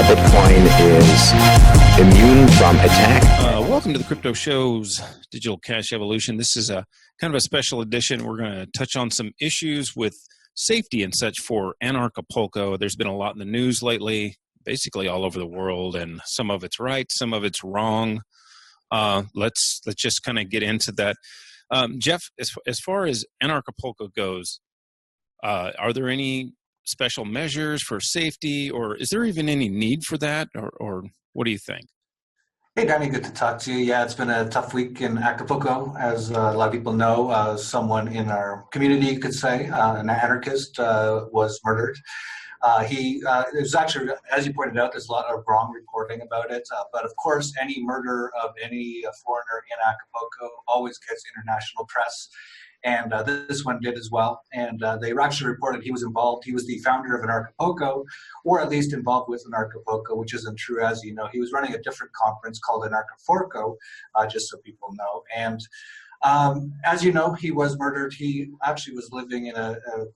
Bitcoin is immune from attack. Welcome to the Crypto Show's Digital Cash Evolution. This is a kind of a special edition. We're going to touch on some issues with safety and such for Anarchapulco. There's been a lot in the news lately, basically all over the world, and some of it's right, some of it's wrong. Let's just kind of get into that. Jeff, as far as Anarchapulco goes, are there any special measures for safety, or is there even any need for that, or what do you think? Hey, Danny, good to talk to you. Yeah, it's been a tough week in Acapulco. As a lot of people know, someone in our community, you could say, an anarchist, was murdered. It was actually, as you pointed out, there's a lot of wrong reporting about it. But of course, any murder of any foreigner in Acapulco always gets international press. And this one did as well. And they actually reported he was involved. He was the founder of Anarchapulco, or at least involved with Anarchapulco, which isn't true, as you know. He was running a different conference called Anarchapulco, just so people know. And as you know, he was murdered. He actually was living in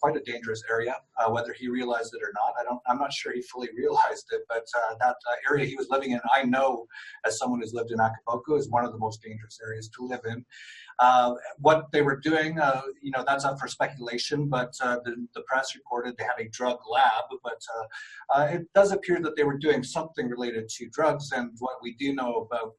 quite a dangerous area. Whether he realized it or not, I'm not sure he fully realized it. But that area he was living in, I know, as someone who's lived in Acapulco, is one of the most dangerous areas to live in. What they were doing, that's up for speculation. But the press reported they had a drug lab. But it does appear that they were doing something related to drugs. And what we do know about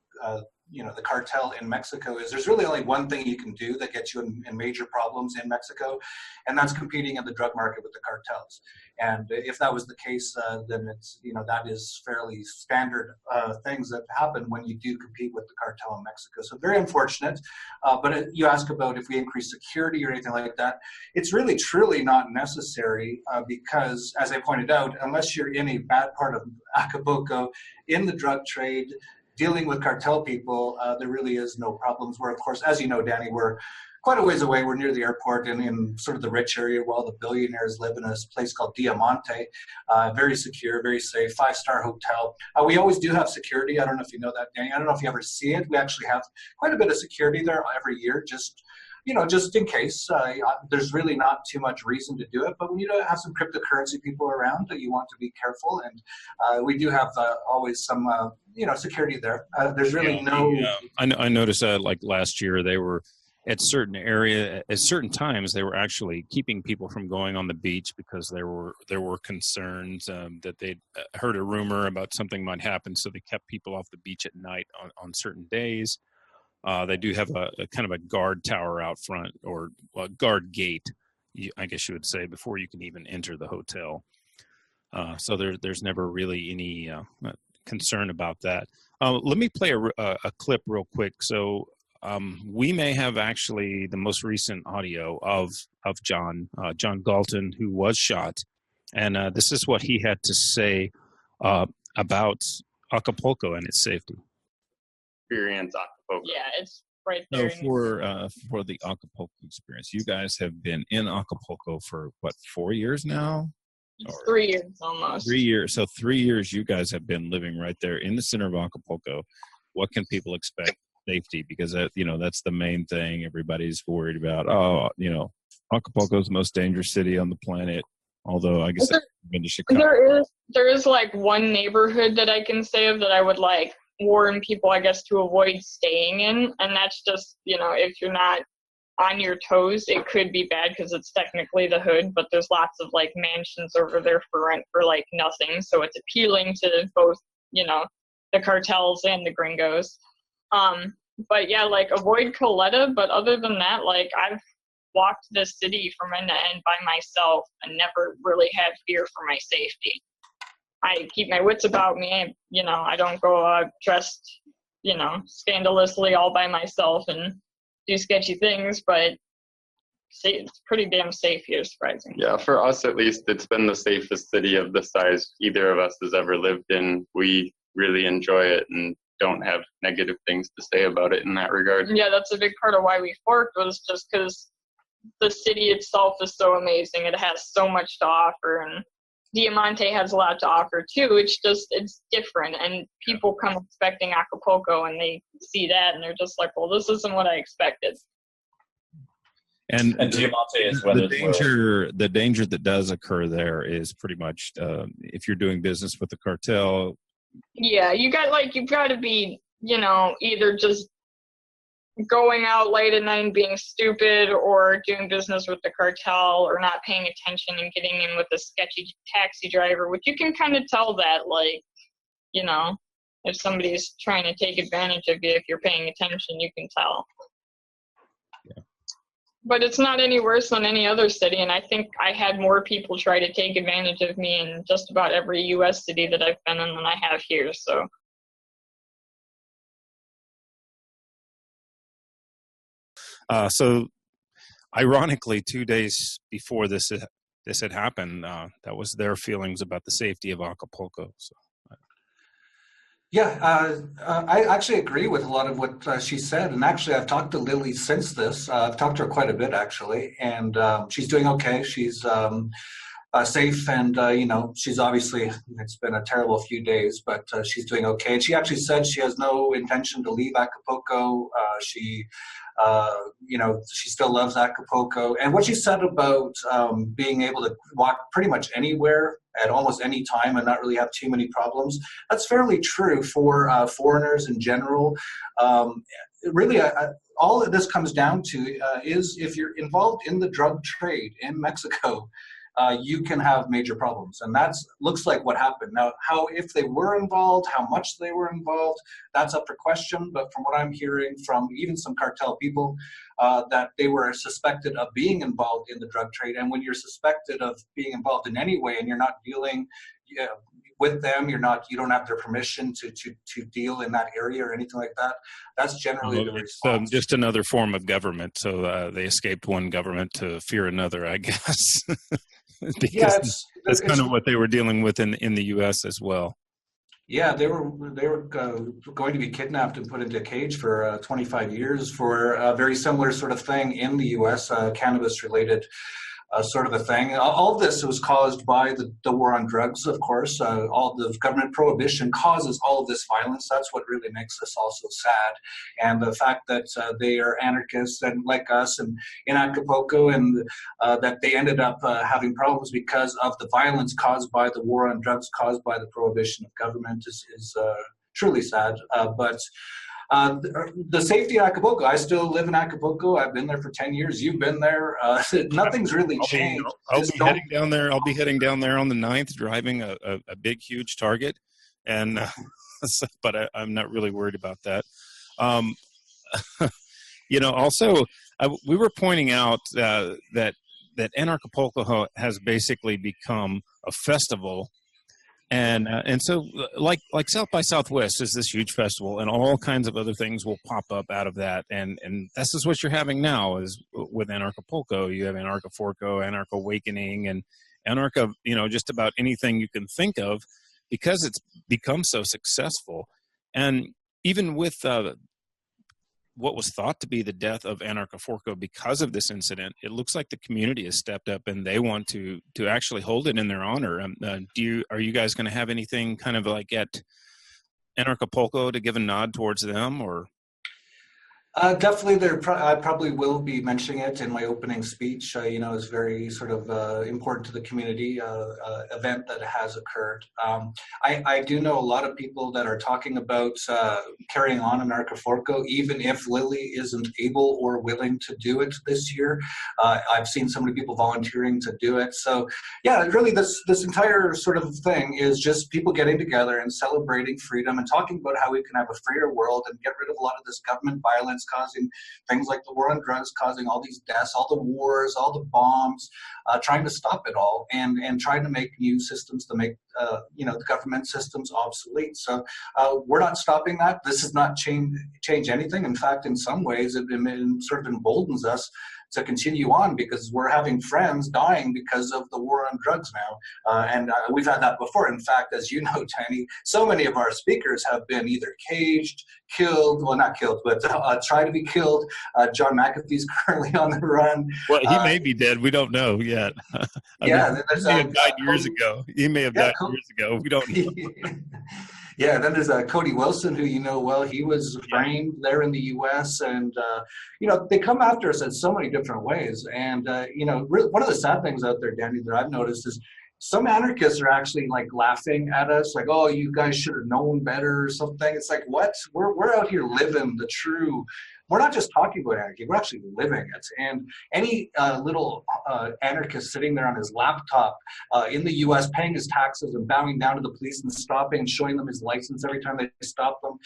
the cartel in Mexico is there's really only one thing you can do that gets you in major problems in Mexico, and that's competing in the drug market with the cartels. And if that was the case, then it's, that is fairly standard things that happen when you do compete with the cartel in Mexico. So very unfortunate. But you ask about if we increase security or anything like that, it's really truly not necessary because, as I pointed out, unless you're in a bad part of Acapulco, in the drug trade, dealing with cartel people, there really is no problems. Where, of course, as you know, Danny, we're quite a ways away. We're near the airport and in sort of the rich area where all the billionaires live in a place called Diamante. Very secure, very safe, 5-star hotel. We always do have security. I don't know if you know that, Danny. I don't know if you ever see it. We actually have quite a bit of security there every year, just in case. There's really not too much reason to do it, but when you have some cryptocurrency people around, you want to be careful, and we do have always some, security there. There's really I noticed that, like last year, they were at certain times, they were actually keeping people from going on the beach because there were concerns that they'd heard a rumor about something might happen, so they kept people off the beach at night on certain days. They do have a kind of a guard tower out front, or a guard gate, I guess you would say, before you can even enter the hotel. So there's never really any concern about that. Let me play a clip real quick. So we may have actually the most recent audio of John Galton, who was shot. And this is what he had to say about Acapulco and its safety. Experience Acapulco. Yeah, it's right there. So for the Acapulco experience, you guys have been in Acapulco for what, 4 years now? It's 3 years almost. 3 years. So 3 years you guys have been living right there in the center of Acapulco. What can people expect? Safety, because that's the main thing everybody's worried about. Acapulco is the most dangerous city on the planet. Although I guess I've been to Chicago. There is like one neighborhood that I can say of that I would like warn people, I guess, to avoid staying in, and that's just, if you're not on your toes, it could be bad because it's technically the hood, but there's lots of like mansions over there for rent for like nothing, so it's appealing to both, the cartels and the gringos. But yeah, like avoid Coletta, but other than that, like I've walked this city from end to end by myself and never really had fear for my safety. I keep my wits about me, I don't go out dressed, scandalously all by myself and do sketchy things, but it's pretty damn safe here, surprisingly. Yeah, for us at least, it's been the safest city of the size either of us has ever lived in. We really enjoy it and don't have negative things to say about it in that regard. Yeah, that's a big part of why we forked, was just because the city itself is so amazing. It has so much to offer, and Diamante has a lot to offer too. It's different, and people come expecting Acapulco and they see that and they're just like, well, this isn't what I expected. And Diamante is the whether the danger that does occur there is pretty much if you're doing business with the cartel. Yeah, you've got to be, either just going out late at night and being stupid, or doing business with the cartel, or not paying attention and getting in with a sketchy taxi driver, which you can kind of tell that, if somebody's trying to take advantage of you, if you're paying attention, you can tell. Yeah. But it's not any worse than any other city, and I think I had more people try to take advantage of me in just about every U.S. city that I've been in than I have here, so. So, ironically, 2 days before this had happened, that was their feelings about the safety of Acapulco. So. Yeah, I actually agree with a lot of what she said. And actually, I've talked to Lily since this. I've talked to her quite a bit, actually. And she's doing okay. She's safe. And, she's obviously, it's been a terrible few days, but she's doing okay. And she actually said she has no intention to leave Acapulco. She still loves Acapulco. And what she said about being able to walk pretty much anywhere at almost any time and not really have too many problems, that's fairly true for foreigners in general. Really, all that this comes down to is if you're involved in the drug trade in Mexico, you can have major problems. And looks like what happened. Now, if they were involved, how much they were involved, that's up for question. But from what I'm hearing from even some cartel people, that they were suspected of being involved in the drug trade. And when you're suspected of being involved in any way and you're not dealing with them, you don't have their permission to deal in that area or anything like that, that's generally the response. Just another form of government. So they escaped one government to fear another, I guess. Because that's kind of what they were dealing with in the U.S. as well. Yeah, they were going to be kidnapped and put into a cage for 25 years for a very similar sort of thing in the U.S., cannabis-related sort of a thing. All of this was caused by the war on drugs, of course. All the government prohibition causes all of this violence. That's what really makes this also sad. And the fact that they are anarchists and like us and in Acapulco, and that they ended up having problems because of the violence caused by the war on drugs, caused by the prohibition of government is truly sad. But the safety of Acapulco, I still live in Acapulco. I've been there for 10 years. You've been there. Nothing's really changed. I'll be heading down there. I'll be heading down there on the 9th, driving a big, huge Target. And, but I'm not really worried about that. Also, we were pointing out that Anarchapulco has basically become a festival. And so like South by Southwest is this huge festival, and all kinds of other things will pop up out of that. And this is what you're having now is with Anarchapulco. You have Anarchaforco, Anarch Awakening, and Anarcha, just about anything you can think of, because it's become so successful. And even with what was thought to be the death of Anarchaforco because of this incident, it looks like the community has stepped up and they want to actually hold it in their honor. Are you guys going to have anything kind of like at Anarchapulco to give a nod towards them, or? Definitely, I probably will be mentioning it in my opening speech. It's very sort of important to the community event that has occurred. I do know a lot of people that are talking about carrying on in Anarchaforco, even if Lily isn't able or willing to do it this year. I've seen so many people volunteering to do it. So, yeah, really, this entire sort of thing is just people getting together and celebrating freedom and talking about how we can have a freer world and get rid of a lot of this government violence causing things like the war on drugs, causing all these deaths, all the wars, all the bombs, trying to stop it all and trying to make new systems to make the government systems obsolete. So we're not stopping that. This does not change anything. In fact, in some ways, it sort of emboldens us to continue on, because we're having friends dying because of the war on drugs now. And we've had that before. In fact, as you know, Tiny, so many of our speakers have been either caged, killed, well, not killed, but try to be killed. John McAfee's currently on the run. Well, he may be dead. We don't know yet. He may have died years ago. He may have died years ago. We don't know. Yeah, then there's Cody Wilson, who you know well. He was framed there in the U.S., and they come after us in so many different ways. And one of the sad things out there, Danny, that I've noticed is some anarchists are actually like laughing at us, like, "Oh, you guys should have known better" or something. It's like, what? We're out here living the true. We're not just talking about anarchy, we're actually living it. And any little anarchist sitting there on his laptop in the US paying his taxes and bowing down to the police and stopping and showing them his license every time they stop them,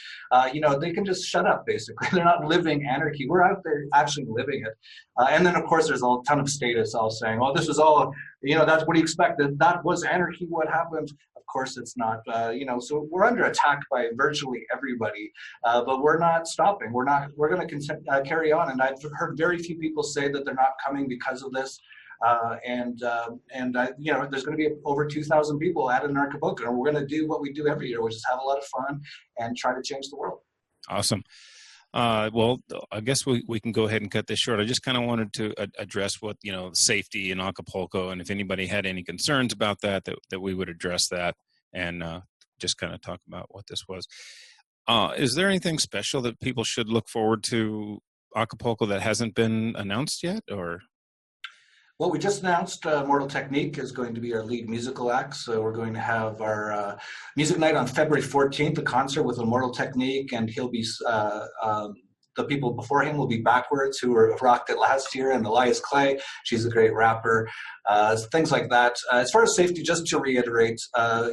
they can just shut up, basically. They're not living anarchy. We're out there actually living it. And then, of course, there's a ton of statists all saying, "Oh, this is all, that's what he expected. That was anarchy, what happened." Of course, it's not, so we're under attack by virtually everybody, but we're not stopping. We're going to carry on. And I've heard very few people say that they're not coming because of this. There's going to be over 2,000 people at Anarchapulco, and we're going to do what we do every year, which is have a lot of fun and try to change the world. Awesome. Well, I guess we can go ahead and cut this short. I just kind of wanted to address what, safety in Acapulco, and if anybody had any concerns about that we would address that and just kind of talk about what this was. Is there anything special that people should look forward to Acapulco that hasn't been announced yet, or? Well, we just announced Mortal Technique is going to be our lead musical act. So we're going to have our music night on February 14th, a concert with Immortal Technique, and he'll be the people before him will be Backwards, who rocked it last year, and Elias Clay. She's a great rapper. Things like that. As far as safety, just to reiterate,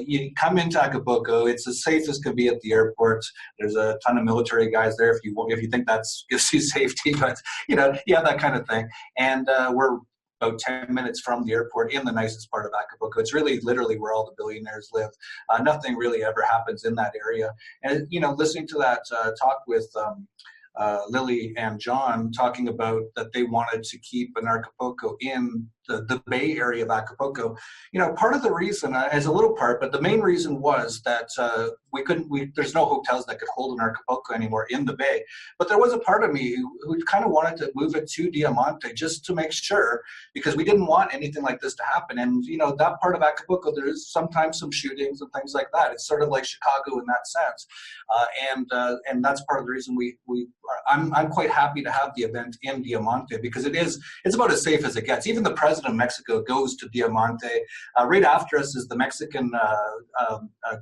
you come into Acapulco, it's as safe as can be at the airport. There's a ton of military guys there if you think that gives you safety, but that kind of thing. And we're about 10 minutes from the airport in the nicest part of Acapulco. It's really literally where all the billionaires live. Nothing really ever happens in that area. And, listening to that talk with Lily and John talking about that they wanted to keep Anarchapulco in the Bay Area of Acapulco, part of the reason, as a little part, but the main reason was that there's no hotels that could hold Anarchapulco anymore in the Bay. But there was a part of me who kind of wanted to move it to Diamante just to make sure, because we didn't want anything like this to happen. And, that part of Acapulco, there is sometimes some shootings and things like that. It's sort of like Chicago in that sense. And that's part of the reason I'm quite happy to have the event in Diamante, because it's about as safe as it gets. Even the president of Mexico goes to Diamante. Right after us is the Mexican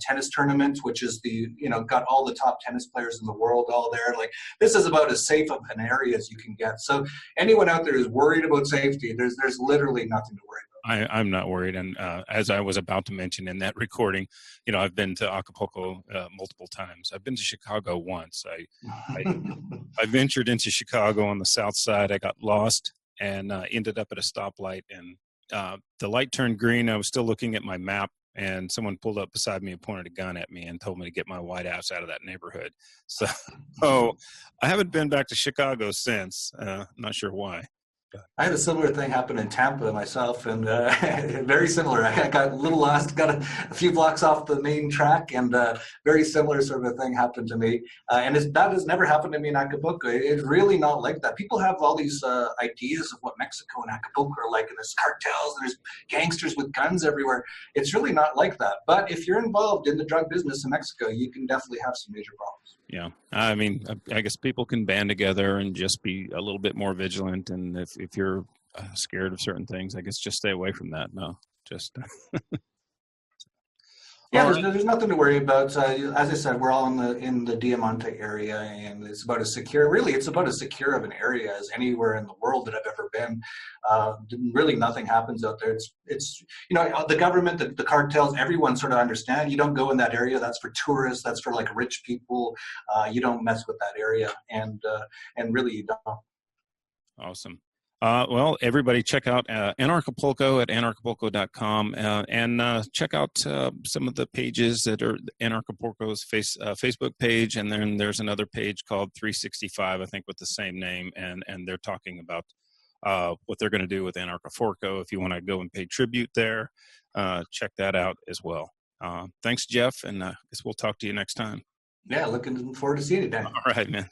tennis tournament, which is got all the top tennis players in the world all there. Like, this is about as safe of an area as you can get. So anyone out there who's worried about safety, there's literally nothing to worry about. I'm not worried. And as I was about to mention in that recording, I've been to Acapulco multiple times. I've been to Chicago once. I ventured into Chicago on the south side. I got lost and ended up at a stoplight. And the light turned green. I was still looking at my map, and someone pulled up beside me and pointed a gun at me and told me to get my white ass out of that neighborhood. So I haven't been back to Chicago since. Not sure why. I had a similar thing happen in Tampa myself, and very similar. I got a little lost, got a few blocks off the main track, and very similar sort of thing happened to me. And that has never happened to me in Acapulco. It's really not like that. People have all these ideas of what Mexico and Acapulco are like, and there's cartels, and there's gangsters with guns everywhere. It's really not like that. But if you're involved in the drug business in Mexico, you can definitely have some major problems. Yeah, I mean, I guess people can band together and just be a little bit more vigilant. And if you're scared of certain things, I guess just stay away from that. No, just. Yeah, there's nothing to worry about. As I said, we're all in the Diamante area, and it's about as secure. Really, it's about as secure of an area as anywhere in the world that I've ever been. Really, nothing happens out there. It's the government, the cartels, everyone sort of understand. You don't go in that area. That's for tourists. That's for like rich people. You don't mess with that area, and really, you don't. Awesome. Well, everybody check out Anarchapulco at anarchapulco.com and check out some of the pages that are Anarchapulco's Facebook page. And then there's another page called 365, I think, with the same name. And they're talking about what they're going to do with Anarchapulco. If you want to go and pay tribute there, check that out as well. Thanks, Jeff. And I guess we'll talk to you next time. Yeah, looking forward to seeing you, Dan. All right, man.